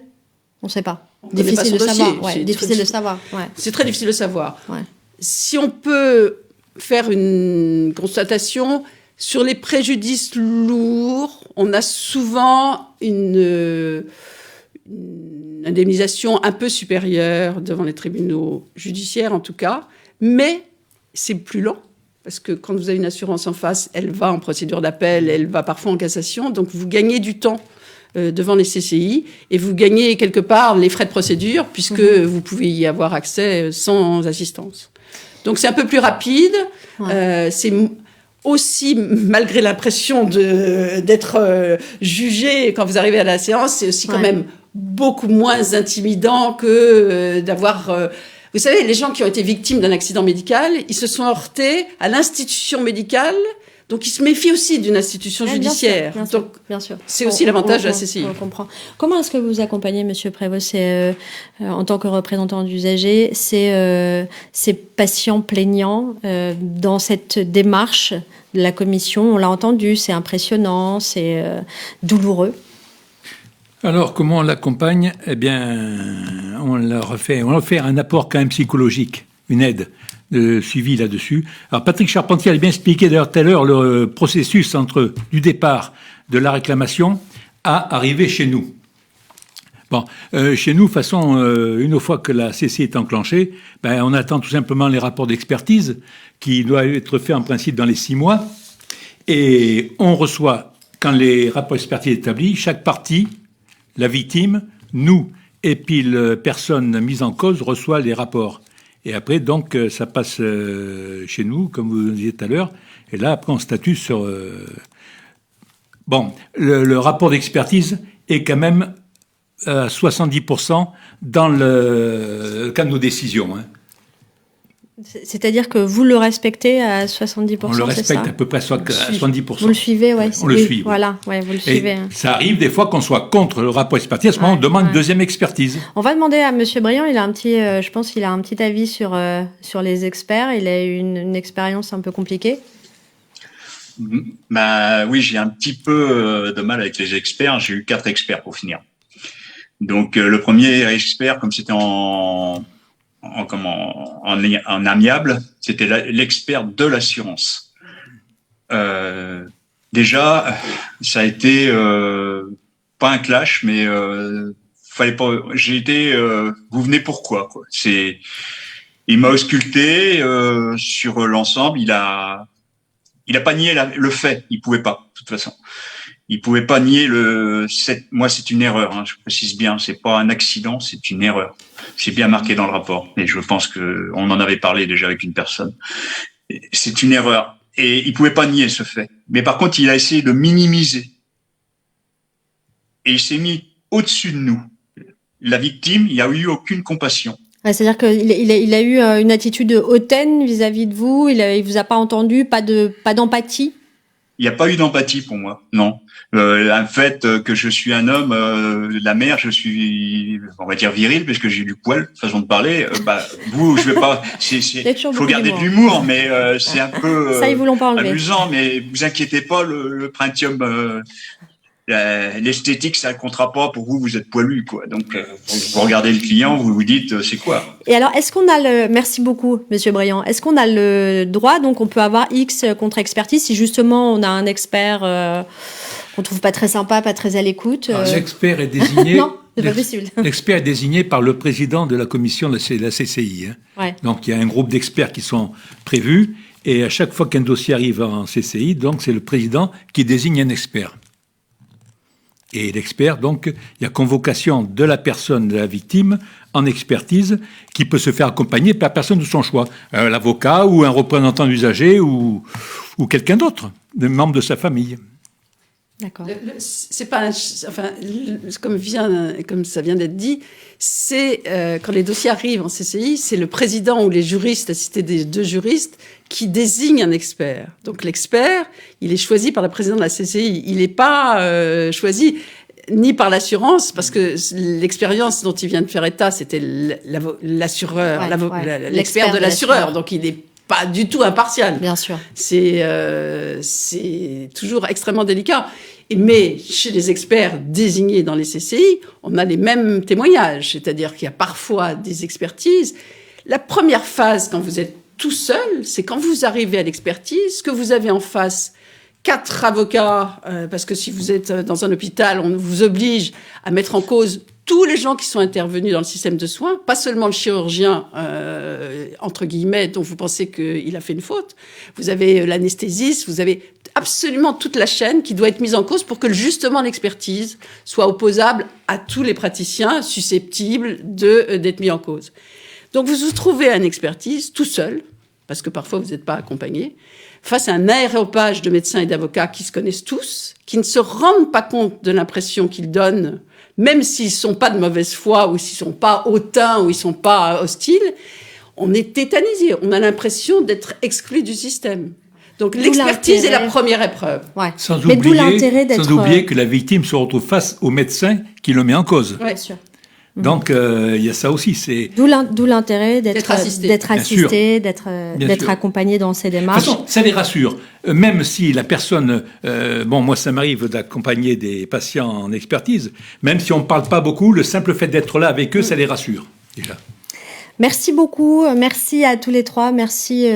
On ne sait pas. Difficile de savoir. Ouais, difficile de savoir. Ouais. C'est très difficile de savoir. Ouais. Si on peut faire une constatation sur les préjudices lourds, on a souvent une indemnisation un peu supérieure devant les tribunaux judiciaires en tout cas, mais c'est plus lent. Parce que quand vous avez une assurance en face, elle va en procédure d'appel, elle va parfois en cassation, donc vous gagnez du temps devant les CCI et vous gagnez quelque part les frais de procédure puisque vous pouvez y avoir accès sans assistance. Donc c'est un peu plus rapide, c'est aussi, malgré l'impression d'être jugé quand vous arrivez à la séance, c'est aussi quand même beaucoup moins intimidant que d'avoir... Vous savez, les gens qui ont été victimes d'un accident médical, ils se sont heurtés à l'institution médicale, donc ils se méfient aussi d'une institution judiciaire. Bien sûr. C'est aussi l'avantage de la CCI. On comprend. Comment est-ce que vous accompagnez, Monsieur Prévost, en tant que représentant d'usagers, ces patients plaignants dans cette démarche de la commission? On l'a entendu, c'est impressionnant, c'est douloureux. Alors, comment on l'accompagne? Eh bien, on leur fait un apport quand même psychologique, une aide de suivi là-dessus. Alors, Patrick Charpentier a bien expliqué d'ailleurs tout à l'heure le processus du départ de la réclamation à arriver chez nous. Bon, chez nous, de toute façon, une fois que la CC est enclenchée, on attend tout simplement les rapports d'expertise qui doivent être faits en principe dans les 6 mois. Et on reçoit, quand les rapports d'expertise sont établis, chaque partie, la victime, nous, et puis la personne mise en cause reçoit les rapports. Et après, donc, ça passe chez nous, comme vous le disiez tout à l'heure. Et là, après, on statue sur... Bon, le rapport d'expertise est quand même à 70% dans le cas de nos décisions. Hein. C'est-à-dire que vous le respectez à 70%, on le respecte à peu près à 70%. Vous le suivez, oui. On le suit. Voilà, ouais, vous le suivez. Et ça arrive des fois qu'on soit contre le rapport d'expertise. À ce moment, on demande une deuxième expertise. On va demander à Monsieur Briand. Il a un petit, je pense qu'il a un petit avis sur les experts. Il a eu une expérience un peu compliquée. Oui, j'ai un petit peu de mal avec les experts. J'ai eu 4 experts pour finir. Donc le premier expert, comme c'était en amiable, c'était l'expert de l'assurance. Déjà, ça a été pas un clash, mais fallait pas. J'ai été. Vous venez pourquoi, quoi. Il m'a ausculté sur l'ensemble. Il a pas nié le fait. Il pouvait pas, de toute façon. Il pouvait pas nier moi, c'est une erreur, hein, je précise bien. C'est pas un accident, c'est une erreur. C'est bien marqué dans le rapport. Et je pense que on en avait parlé déjà avec une personne. C'est une erreur. Et il pouvait pas nier ce fait. Mais par contre, il a essayé de minimiser. Et il s'est mis au-dessus de nous. La victime, il n'y a eu aucune compassion. Ouais, c'est-à-dire qu'il a eu une attitude hautaine vis-à-vis de vous. Il vous a pas entendu, pas d'empathie. Il n'y a pas eu d'empathie pour moi, non. Le fait que je suis un homme, la mère, je suis, on va dire viril, parce que j'ai du poil, façon de parler. Vous, je vais pas. Faut garder de l'humour, mais c'est un peu ça, ils vous l'ont pas enlevé. Amusant. Mais vous inquiétez pas, le Prentium, l'esthétique, ça ne comptera pas pour vous. Vous êtes poilu, quoi. Donc, vous regardez le client, vous vous dites, c'est quoi. Et alors, est-ce qu'on a merci beaucoup, Monsieur Briand. Est-ce qu'on a le droit, donc on peut avoir X contre-expertise si justement on a un expert qu'on trouve pas très sympa, pas très à l'écoute. L'expert est désigné. Non, c'est pas possible. L'expert est désigné par le président de la commission de la CCI. Hein. Ouais. Donc il y a un groupe d'experts qui sont prévus et à chaque fois qu'un dossier arrive en CCI, donc c'est le président qui désigne un expert. Et l'expert, donc, il y a convocation de la personne, de la victime, en expertise, qui peut se faire accompagner par la personne de son choix. L'avocat ou un représentant d'usager ou quelqu'un d'autre, des membres de sa famille. D'accord. C'est pas, comme ça vient d'être dit, c'est quand les dossiers arrivent en CCI, c'est le président ou les juristes, assistés des 2 juristes, qui désignent un expert. Donc l'expert, il est choisi par le président de la CCI. Il n'est pas choisi ni par l'assurance, parce que l'expérience dont il vient de faire état, c'était l'assureur, l'expert de l'assureur. Donc il n'est pas du tout impartial. Bien sûr. C'est toujours extrêmement délicat. Mais chez les experts désignés dans les CCI, on a les mêmes témoignages. C'est-à-dire qu'il y a parfois des expertises. La première phase, quand vous êtes tout seul, c'est quand vous arrivez à l'expertise, que vous avez en face 4 avocats, parce que si vous êtes dans un hôpital, on vous oblige à mettre en cause tous les gens qui sont intervenus dans le système de soins, pas seulement le chirurgien, entre guillemets, dont vous pensez qu'il a fait une faute. Vous avez l'anesthésiste, vous avez absolument toute la chaîne qui doit être mise en cause pour que justement l'expertise soit opposable à tous les praticiens susceptibles d'être mis en cause. Donc vous vous trouvez à une expertise tout seul, parce que parfois vous n'êtes pas accompagné, face à un aréopage de médecins et d'avocats qui se connaissent tous, qui ne se rendent pas compte de l'impression qu'ils donnent, même s'ils ne sont pas de mauvaise foi, ou s'ils ne sont pas hautains, ou ils ne sont pas hostiles. On est tétanisé, on a l'impression d'être exclu du système. Donc l'expertise est la première épreuve. Ouais. Sans oublier que la victime se retrouve face au médecin qui le met en cause. Bien sûr. Donc, il y a ça aussi. D'où l'intérêt d'être assisté, d'être accompagné dans ces démarches. De toute façon, ça les rassure. Même si la personne... moi, ça m'arrive d'accompagner des patients en expertise. Même si on ne parle pas beaucoup, le simple fait d'être là avec eux, ça les rassure, déjà. Merci beaucoup, merci à tous les 3, merci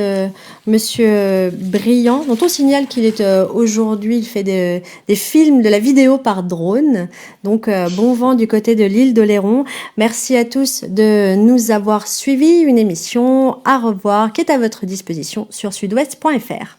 Monsieur Briand, dont on signale qu'il est aujourd'hui, il fait des films, de la vidéo par drone, donc bon vent du côté de l'île d'Oléron. Merci à tous de nous avoir suivis, une émission à revoir qui est à votre disposition sur sudouest.fr.